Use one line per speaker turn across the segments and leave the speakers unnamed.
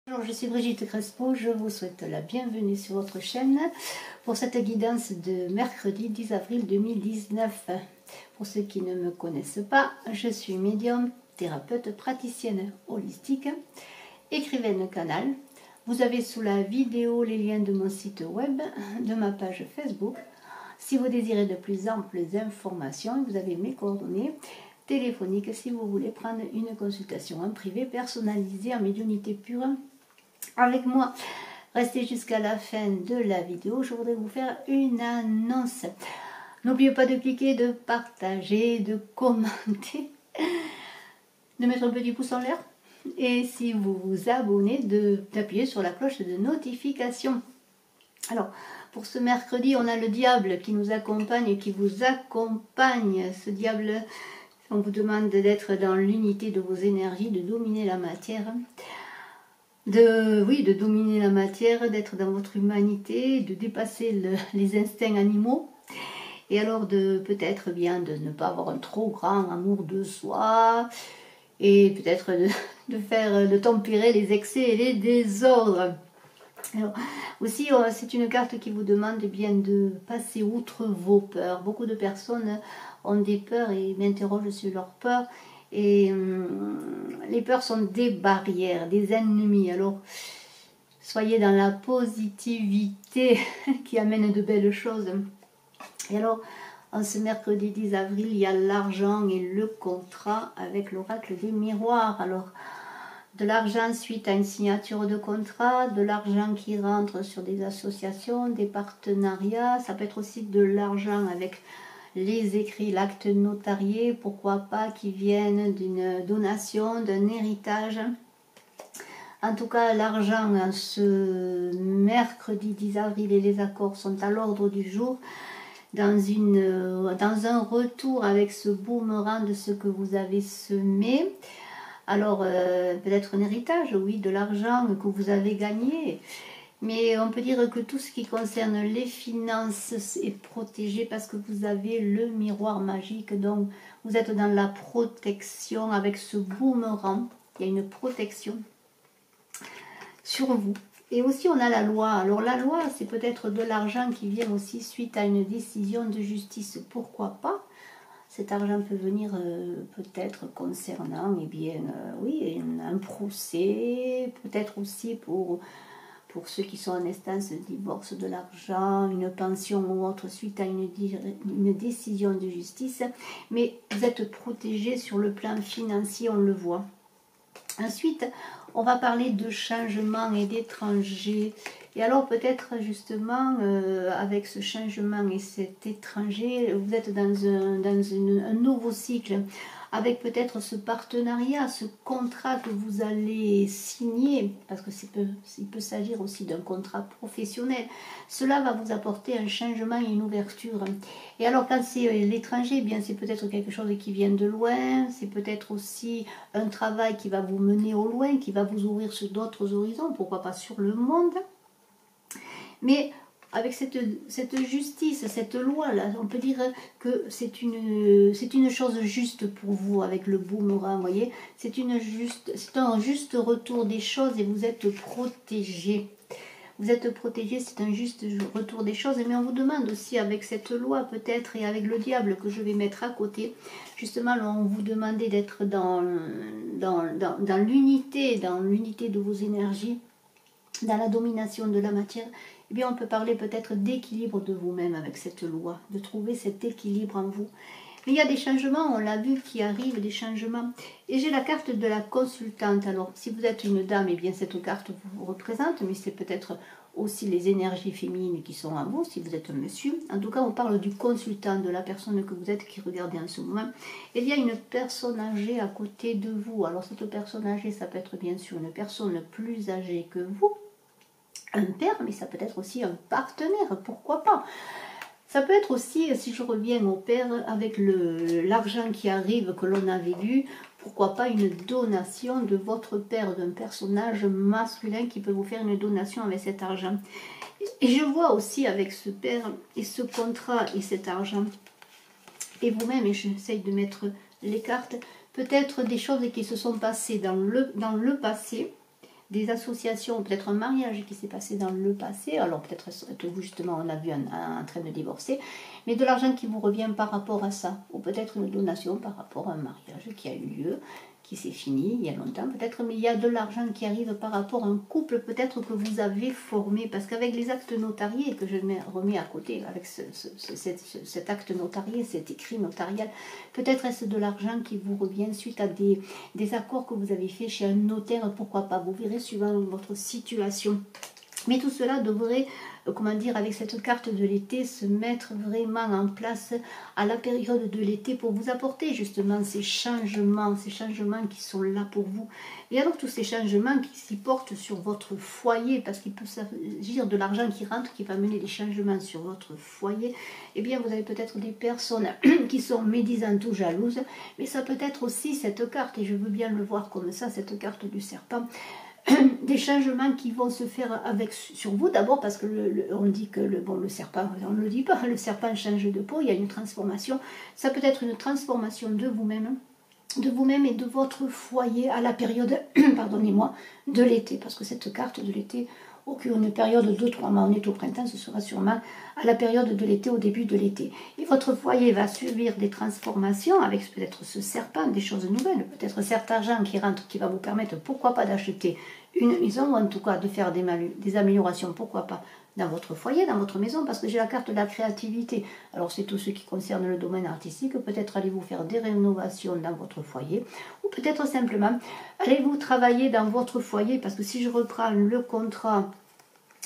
Bonjour, je suis Brigitte Crespo, je vous souhaite la bienvenue sur votre chaîne pour cette guidance de mercredi 10 avril 2019. Pour ceux qui ne me connaissent pas, je suis médium, thérapeute, praticienne holistique, écrivaine canal. Vous avez sous la vidéo les liens de mon site web, de ma page Facebook. Si vous désirez de plus amples informations, vous avez mes coordonnées téléphoniques si vous voulez prendre une consultation en privé personnalisée en médiumnité pure avec moi. Restez jusqu'à la fin de la vidéo, je voudrais vous faire une annonce. N'oubliez pas de cliquer, de partager, de commenter, de mettre un petit pouce en l'air et si vous vous abonnez, d'appuyer sur la cloche de notification. Alors, pour ce mercredi, on a le diable qui nous accompagne, qui vous accompagne. Ce diable, on vous demande d'être dans l'unité de vos énergies, de dominer la matière. De dominer la matière, d'être dans votre humanité, de dépasser les instincts animaux. Et alors peut-être bien de ne pas avoir un trop grand amour de soi. Et peut-être de tempérer les excès et les désordres. Alors, aussi, c'est une carte qui vous demande bien de passer outre vos peurs. Beaucoup de personnes ont des peurs et m'interrogent sur leurs peurs. Et les peurs sont des barrières, des ennemis. Alors, soyez dans la positivité qui amène de belles choses. Et alors, en ce mercredi 10 avril, il y a l'argent et le contrat avec l'oracle des miroirs. Alors, de l'argent suite à une signature de contrat, de l'argent qui rentre sur des associations, des partenariats. Ça peut être aussi de l'argent avec les écrits, l'acte notarié, pourquoi pas, qui viennent d'une donation, d'un héritage. En tout cas, l'argent, ce mercredi 10 avril et les accords sont à l'ordre du jour, dans un retour avec ce boomerang de ce que vous avez semé. Alors, peut-être un héritage, oui, de l'argent que vous avez gagné. Mais on peut dire que tout ce qui concerne les finances est protégé parce que vous avez le miroir magique. Donc, vous êtes dans la protection avec ce boomerang. Il y a une protection sur vous. Et aussi, on a la loi. Alors, la loi, c'est peut-être de l'argent qui vient aussi suite à une décision de justice. Pourquoi pas? Cet argent peut venir peut-être concernant, eh bien, oui, un procès, peut-être aussi pour ceux qui sont en instance de divorce de l'argent, une pension ou autre suite à une décision de justice. Mais vous êtes protégé sur le plan financier, on le voit. Ensuite, on va parler de changement et d'étranger. Et alors peut-être justement, avec ce changement et cet étranger, vous êtes dans un nouveau cycle, avec peut-être ce partenariat, ce contrat que vous allez signer, parce que il peut s'agir aussi d'un contrat professionnel. Cela va vous apporter un changement et une ouverture. Et alors quand c'est l'étranger, eh bien c'est peut-être quelque chose qui vient de loin, c'est peut-être aussi un travail qui va vous mener au loin, qui va vous ouvrir sur d'autres horizons, pourquoi pas sur le monde. Mais avec cette justice, cette loi-là, on peut dire que c'est une chose juste pour vous avec le boomerang, vous voyez. C'est un juste retour des choses et vous êtes protégé. Vous êtes protégé, c'est un juste retour des choses. Mais on vous demande aussi avec cette loi peut-être et avec le diable que je vais mettre à côté. Justement, on vous demandait d'être dans l'unité de vos énergies, dans la domination de la matière. Eh bien, on peut parler peut-être d'équilibre de vous-même avec cette loi, de trouver cet équilibre en vous. Mais il y a des changements, on l'a vu, qui arrivent, des changements. Et j'ai la carte de la consultante. Alors, si vous êtes une dame, eh bien, cette carte vous représente, mais c'est peut-être aussi les énergies féminines qui sont en vous, si vous êtes un monsieur. En tout cas, on parle du consultant, de la personne que vous êtes qui regardez en ce moment. Il y a une personne âgée à côté de vous. Alors, cette personne âgée, ça peut être bien sûr une personne plus âgée que vous, un père, mais ça peut être aussi un partenaire, pourquoi pas. Ça peut être aussi, si je reviens au père, avec l'argent qui arrive, que l'on avait vu, pourquoi pas une donation de votre père, d'un personnage masculin qui peut vous faire une donation avec cet argent. Et je vois aussi avec ce père et ce contrat et cet argent, et vous-même, et j'essaye de mettre les cartes, peut-être des choses qui se sont passées dans le passé, des associations, peut-être un mariage qui s'est passé dans le passé, alors peut-être êtes-vous justement, on a vu, en train de divorcer, mais de l'argent qui vous revient par rapport à ça, ou peut-être une donation par rapport à un mariage qui a eu lieu, qui s'est fini il y a longtemps peut-être, mais il y a de l'argent qui arrive par rapport à un couple peut-être que vous avez formé, parce qu'avec les actes notariés que je remets à côté, avec cet acte notarié, cet écrit notarial, peut-être est-ce de l'argent qui vous revient suite à des accords que vous avez fait chez un notaire, pourquoi pas, vous verrez suivant votre situation. Mais tout cela devrait, comment dire, avec cette carte de l'été, se mettre vraiment en place à la période de l'été pour vous apporter justement ces changements qui sont là pour vous. Et alors tous ces changements qui s'y portent sur votre foyer, parce qu'il peut s'agir de l'argent qui rentre, qui va mener des changements sur votre foyer, eh bien vous avez peut-être des personnes qui sont médisantes ou jalouses, mais ça peut être aussi cette carte, et je veux bien le voir comme ça, cette carte du serpent, des changements qui vont se faire sur vous, d'abord parce que on dit que le serpent, on ne le dit pas, le serpent change de peau, il y a une transformation, ça peut être une transformation de vous-même et de votre foyer à la période, pardonnez-moi, de l'été, parce que cette carte de l'été, une période de 2-3 mois, on est au printemps, ce sera sûrement à la période de l'été, au début de l'été. Et votre foyer va subir des transformations avec peut-être ce serpent, des choses nouvelles, peut-être cet argent qui rentre, qui va vous permettre, pourquoi pas, d'acheter une maison, ou en tout cas de faire des améliorations, pourquoi pas, dans votre foyer, dans votre maison, parce que j'ai la carte de la créativité. Alors c'est tout ce qui concerne le domaine artistique, peut-être allez-vous faire des rénovations dans votre foyer, ou peut-être simplement allez-vous travailler dans votre foyer, parce que si je reprends le contrat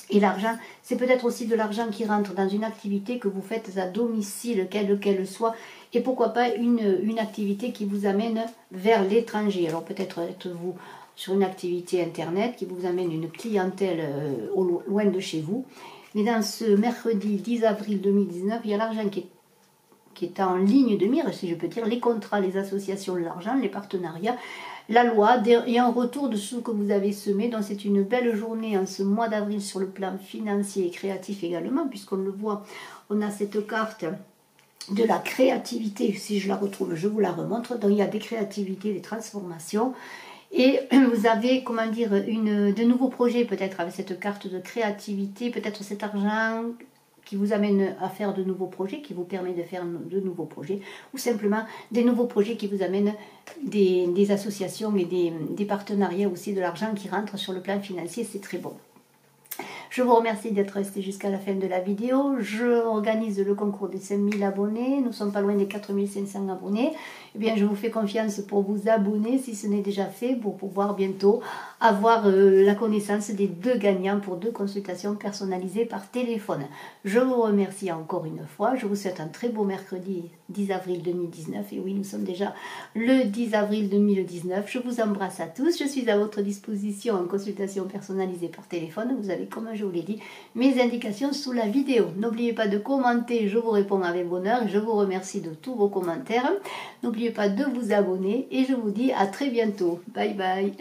et l'argent, c'est peut-être aussi de l'argent qui rentre dans une activité que vous faites à domicile, quelle qu'elle soit, et pourquoi pas une activité qui vous amène vers l'étranger. Alors peut-être êtes-vous sur une activité internet qui vous amène une clientèle loin de chez vous. Mais dans ce mercredi 10 avril 2019, il y a l'argent qui est en ligne de mire, si je peux dire, les contrats, les associations, l'argent, les partenariats, la loi, et un retour de ce que vous avez semé. Donc c'est une belle journée en ce mois d'avril sur le plan financier et créatif également, puisqu'on le voit, on a cette carte de la créativité, si je la retrouve, je vous la remontre. Donc il y a des créativités, des transformations, et vous avez, comment dire, de nouveaux projets peut-être avec cette carte de créativité, peut-être cet argent qui vous amène à faire de nouveaux projets, qui vous permet de faire de nouveaux projets, ou simplement des nouveaux projets qui vous amènent des associations et des partenariats aussi, de l'argent qui rentre sur le plan financier, c'est très bon. Je vous remercie d'être resté jusqu'à la fin de la vidéo. Je organise le concours des 5000 abonnés. Nous ne sommes pas loin des 4500 abonnés. Eh bien, je vous fais confiance pour vous abonner si ce n'est déjà fait, pour pouvoir bientôt avoir la connaissance des 2 gagnants pour 2 consultations personnalisées par téléphone. Je vous remercie encore une fois. Je vous souhaite un très beau mercredi 10 avril 2019. Et oui, nous sommes déjà le 10 avril 2019. Je vous embrasse à tous. Je suis à votre disposition en consultation personnalisée par téléphone. Vous avez, comme je vous l'ai dit, mes indications sous la vidéo. N'oubliez pas de commenter, je vous réponds avec bonheur. Je vous remercie de tous vos commentaires. N'oubliez pas de vous abonner et je vous dis à très bientôt. Bye bye.